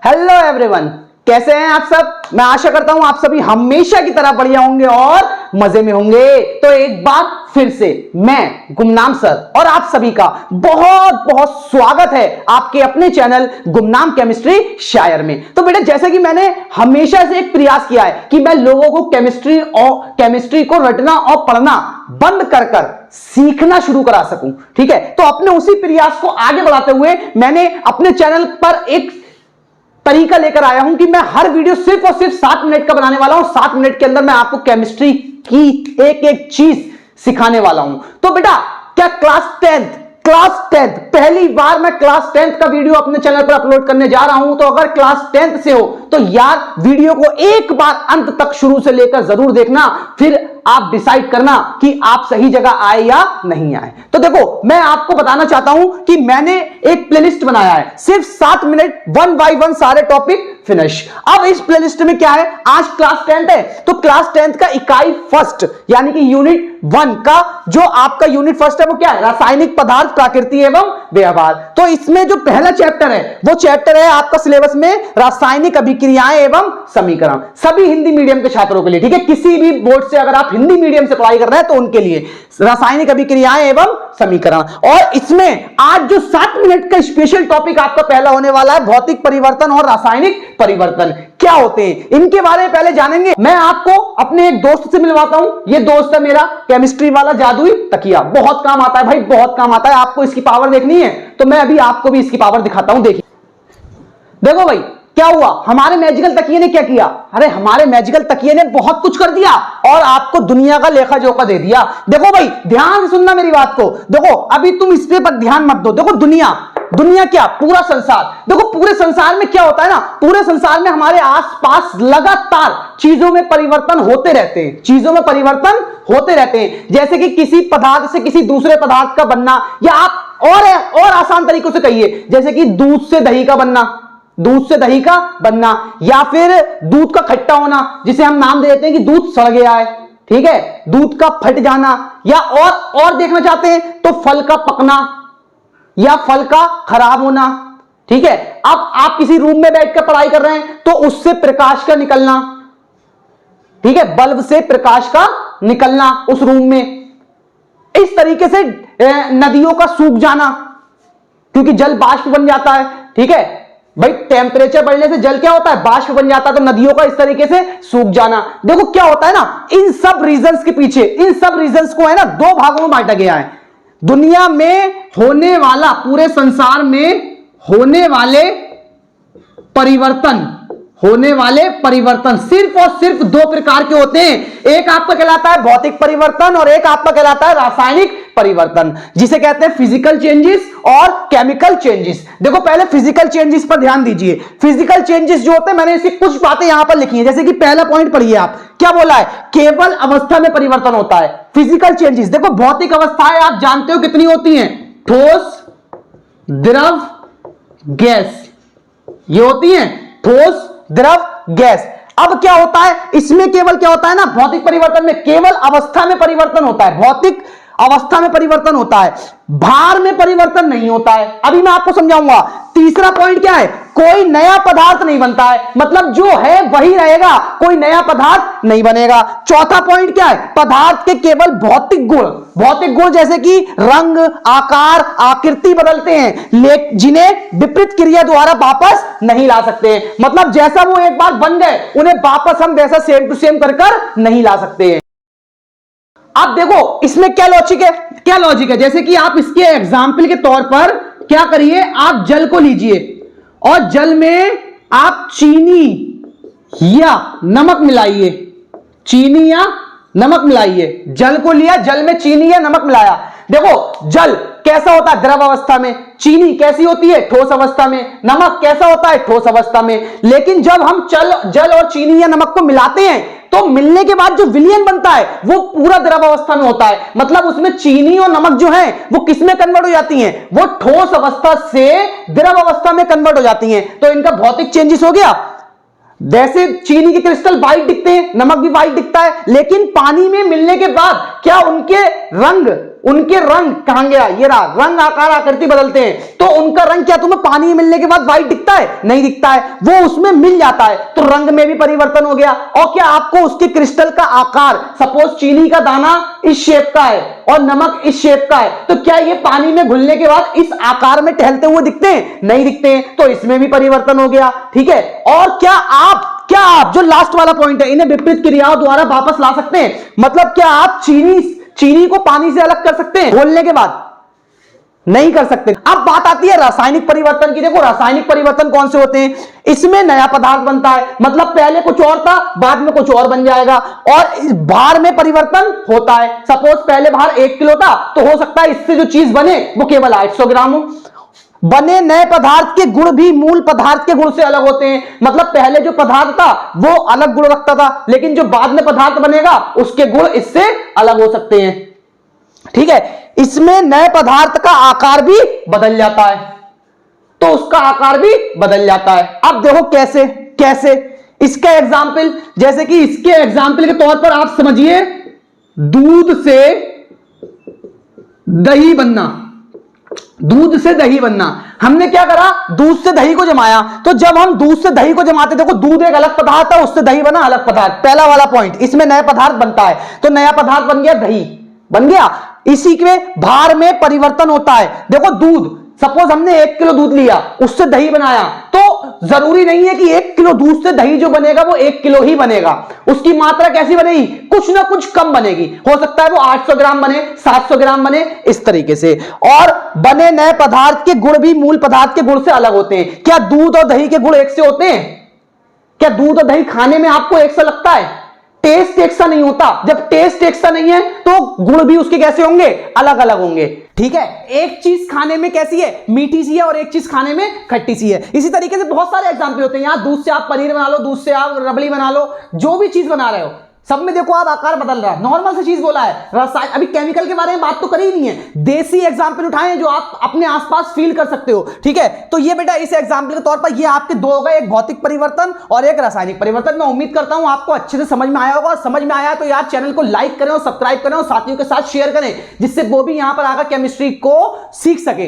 Hello everyone, कैसे हैं आप सब। मैं आशा करता हूं आप सभी हमेशा की तरह बढ़िया होंगे और मजे में होंगे। तो एक बार फिर से मैं गुमनाम सर और आप सभी का बहुत बहुत स्वागत है आपके अपने चैनल गुमनाम केमिस्ट्री शायर में। तो बेटा, जैसे कि मैंने हमेशा से एक प्रयास किया है कि मैं लोगों को केमिस्ट्री को रटना और पढ़ना बंद कर सीखना शुरू करा सकूं, ठीक है। तो अपने उसी प्रयास को आगे बढ़ाते हुए मैंने अपने चैनल पर एक तरीका लेकर आया हूं कि मैं हर वीडियो सिर्फ और सिर्फ 7 मिनट का बनाने वाला हूं। 7 मिनट के अंदर मैं आपको केमिस्ट्री की एक एक चीज सिखाने वाला हूं। तो बेटा, क्या क्लास 10th पहली बार मैं क्लास 10th का वीडियो अपने चैनल पर अपलोड करने जा रहा हूं। तो अगर क्लास 10th से हो तो यार वीडियो को एक बार अंत तक शुरू से लेकर जरूर देखना, फिर आप डिसाइड करना कि आप सही जगह आए या नहीं आए। तो देखो, मैं आपको बताना चाहता हूं कि मैंने एक प्लेलिस्ट बनाया है, सिर्फ 7 मिनट 1 बाय 1 सारे टॉपिक फिनिश। अब इस प्लेलिस्ट में क्या है, आज क्लास 10th है तो क्लास 10th का इकाई फर्स्ट यानी कि यूनिट 1 का जो आपका यूनिट फर्स्ट है वो क्या है, रासायनिक पदार्थ, प्रकृति एवं व्यवहार। तो इसमें जो पहला चैप्टर है वो चैप्टर है आपका सिलेबस में रासायनिक अभिक्रियाएं एवं समीकरण, सभी हिंदी मीडियम के छात्रों के लिए, ठीक है। किसी भी बोर्ड से अगर आप हिंदी मीडियम से पढ़ाई कर रहे हैं तो उनके लिए रासायनिक अभिक्रियाएं एवं समीकरण। और इसमें आज जो 7 मिनट का स्पेशल टॉपिक आपका पहला होने वाला है, भौतिक परिवर्तन और रासायनिक परिवर्तन क्या होते हैं, इनके बारे में पहले जानेंगे। मैं आपको अपने एक दोस्त से मिलवाता हूं। ये दोस्त है मेरा केमिस्ट्री वाला जादुई तकिया, बहुत काम आता है भाई, बहुत काम आता है। आपको इसकी पावर देखनी है तो मैं अभी आपको भी इसकी पावर दिखाता हूं। देखिए, देखो भाई क्या हुआ, हमारे मैजिकल तकिए ने क्या किया। अरे हमारे मैजिकल तकिए ने बहुत कुछ कर दिया और आपको दुनिया का लेखा जोखा दे दिया। देखो भाई, ध्यान से सुनना मेरी बात को। देखो, अभी तुम इस पर ध्यान मत दो। देखो, दुनिया क्या, पूरा संसार। देखो, पूरे संसार में क्या होता है ना, पूरे संसार में हमारे आसपास लगातार चीजों में परिवर्तन होते रहते हैं, चीजों में परिवर्तन होते रहते हैं। जैसे कि किसी पदार्थ से किसी दूसरे पदार्थ का बनना, या आप और आसान तरीकों से कहिए, जैसे कि दूध से दही का बनना, दूध से दही का बनना, या फिर दूध का खट्टा होना जिसे हम नाम दे देते हैं कि दूध सड़ गया है, ठीक है। दूध का फट जाना, या और देखना चाहते हैं तो फल का पकना या फल का खराब होना, ठीक है। अब आप किसी रूम में बैठकर पढ़ाई कर रहे हैं तो उससे प्रकाश का निकलना, ठीक है, बल्ब से प्रकाश का निकलना उस रूम में। इस तरीके से नदियों का सूख जाना क्योंकि जल बाष्प बन जाता है, ठीक है भाई। टेम्परेचर बढ़ने से जल क्या होता है, बाष्प बन जाता है। तो नदियों का इस तरीके से सूख जाना। देखो क्या होता है ना, इन सब रीजंस के पीछे, इन सब रीजंस को है ना 2 भागों में बांटा गया है। दुनिया में होने वाला, पूरे संसार में होने वाले परिवर्तन सिर्फ और सिर्फ 2 प्रकार के होते हैं। एक आपका कहलाता है भौतिक परिवर्तन और एक आपका कहलाता है रासायनिक परिवर्तन, जिसे कहते हैं फिजिकल चेंजेस और केमिकल चेंजेस। देखो, पहले फिजिकल चेंजेस पर ध्यान दीजिए। फिजिकल चेंजेस जो होते हैं, मैंने इसे कुछ बातें यहां पर लिखी हैं। जैसे कि पहला पॉइंट पढ़िए आप, क्या बोला है, केवल अवस्था में परिवर्तन होता है। फिजिकल चेंजेस, देखो भौतिक अवस्थाएं आप जानते हो कितनी होती हैं, ठोस, द्रव, गैस, ये होती हैं ठोस, द्रव, गैस। अब क्या होता है इसमें, केवल क्या होता है ना भौतिक परिवर्तन में, केवल अवस्था में परिवर्तन होता है, भौतिक अवस्था में परिवर्तन होता है, भार में परिवर्तन नहीं होता है। अभी मैं आपको समझाऊंगा। तीसरा पॉइंट क्या है, कोई नया पदार्थ नहीं बनता है, मतलब जो है वही रहेगा, कोई नया पदार्थ नहीं बनेगा। चौथा पॉइंट क्या है, पदार्थ के केवल भौतिक गुण जैसे कि रंग, आकार, आकृति बदलते हैं, जिन्हें विपरीत क्रिया द्वारा वापस नहीं ला सकते। मतलब जैसा वो एक बार बन गए उन्हें वापस हम वैसा सेम टू सेम कर नहीं ला सकते। अब देखो इसमें क्या लॉजिक है, जैसे कि आप इसके एग्जाम्पल के तौर पर क्या करिए, आप जल को लीजिए और जल में आप चीनी या नमक मिलाइए, चीनी या नमक मिलाइए। जल को लिया, जल में चीनी या नमक मिलाया। देखो जल कैसा होता है, द्रव अवस्था में। चीनी कैसी होती है, ठोस अवस्था में। नमक कैसा होता है, ठोस अवस्था में। लेकिन जब हम जल और चीनी या नमक को मिलाते हैं तो मिलने के बाद जो विलयन बनता है वो पूरा द्रव अवस्था में होता है। मतलब उसमें चीनी और नमक जो है वो किस में कन्वर्ट हो जाती हैं, वो ठोस अवस्था से द्रव अवस्था में कन्वर्ट हो जाती हैं। तो इनका भौतिक चेंजेस हो गया। जैसे चीनी के क्रिस्टल व्हाइट दिखते हैं, नमक भी व्हाइट दिखता है, लेकिन पानी में मिलने के बाद क्या उनके रंग, उनके रंग कहां गया, ये रहा, रंग आकार आकृति बदलते हैं, तो उनका रंग क्या तुम्हें पानी में मिलने के बाद व्हाइट दिखता है? नहीं दिखता है, वो उसमें मिल जाता है, तो रंग में भी परिवर्तन हो गया। और क्या आपको उसके क्रिस्टल का आकार, सपोज चीनी का दाना इस शेप का है और नमक इस शेप का है, तो क्या ये पानी में घुलने के बाद इस आकार में टहलते हुए दिखते हैं? नहीं दिखते हैं, तो इसमें भी परिवर्तन हो गया। ठीक है, और क्या आप जो लास्ट वाला पॉइंट है, इन्हें विपरीत क्रियाओं द्वारा वापस ला सकते हैं? मतलब क्या आप चीनी को पानी से अलग कर सकते हैं घोलने के बाद? नहीं कर सकते। अब बात आती है रासायनिक परिवर्तन की। देखो रासायनिक परिवर्तन कौन से होते हैं? इसमें नया पदार्थ बनता है, मतलब पहले कुछ और था, बाद में कुछ और बन जाएगा। और भार में परिवर्तन होता है, सपोज पहले भार 1 किलो था, तो हो सकता है इससे जो चीज बने वो केवल 800 ग्राम हो। बने नए पदार्थ के गुण भी मूल पदार्थ के गुण से अलग होते हैं, मतलब पहले जो पदार्थ था वो अलग गुण रखता था, लेकिन जो बाद में पदार्थ बनेगा उसके गुण इससे अलग हो सकते हैं। ठीक है, इसमें नए पदार्थ का आकार भी बदल जाता है, तो उसका आकार भी बदल जाता है। अब देखो कैसे इसका एग्जाम्पल, जैसे कि इसके एग्जाम्पल के तौर पर आप समझिए दूध से दही बनना। दूध से दही बनना, हमने क्या करा, दूध से दही को जमाया। तो जब हम दूध से दही को जमाते, देखो दूध एक अलग पदार्थ है, उससे दही बना अलग पदार्थ। पहला वाला पॉइंट, इसमें नया पदार्थ बनता है, तो नया पदार्थ बन गया दही, बन गया। इसी के भार में परिवर्तन होता है। देखो दूध, सपोज हमने 1 किलो दूध लिया, उससे दही बनाया, तो जरूरी नहीं है कि 1 किलो दूध से दही जो बनेगा वो 1 किलो ही बनेगा। उसकी मात्रा कैसी बनेगी? कुछ ना कुछ कम बनेगी। हो सकता है वो 800 ग्राम बने, 700 ग्राम बने, इस तरीके से। और बने नए पदार्थ के गुण भी मूल पदार्थ के गुण से अलग होते हैं। क्या दूध और दही के गुण एक से होते हैं? क्या दूध और दही खाने में आपको एक सा लगता है? टेस्ट एक सा नहीं होता। जब टेस्ट एक सा नहीं है तो गुण भी उसके कैसे होंगे? अलग अलग होंगे। ठीक है, एक चीज खाने में कैसी है? मीठी सी है, और एक चीज खाने में खट्टी सी है। इसी तरीके से बहुत सारे एग्जाम्पल होते हैं। यहां दूध से आप पनीर बना लो, दूध से आप रबड़ी बना लो, जो भी चीज बना रहे हो, सब में देखो आप आकार बदल रहा है। नॉर्मल सी चीज बोला है, रसायन, अभी केमिकल के बारे में बात तो करी नहीं है, देसी एग्जाम्पल उठाए हैं जो आप अपने आसपास फील कर सकते हो। ठीक है, तो ये बेटा इस एग्जाम्पल के तौर पर ये आपके दो हो गए, एक भौतिक परिवर्तन और एक रासायनिक परिवर्तन। मैं उम्मीद करता हूं आपको अच्छे से समझ में आया होगा, और समझ में आया तो यार चैनल को लाइक करें और सब्सक्राइब करें और साथियों के साथ शेयर करें, जिससे वो भी यहां पर आकर केमिस्ट्री को सीख सके।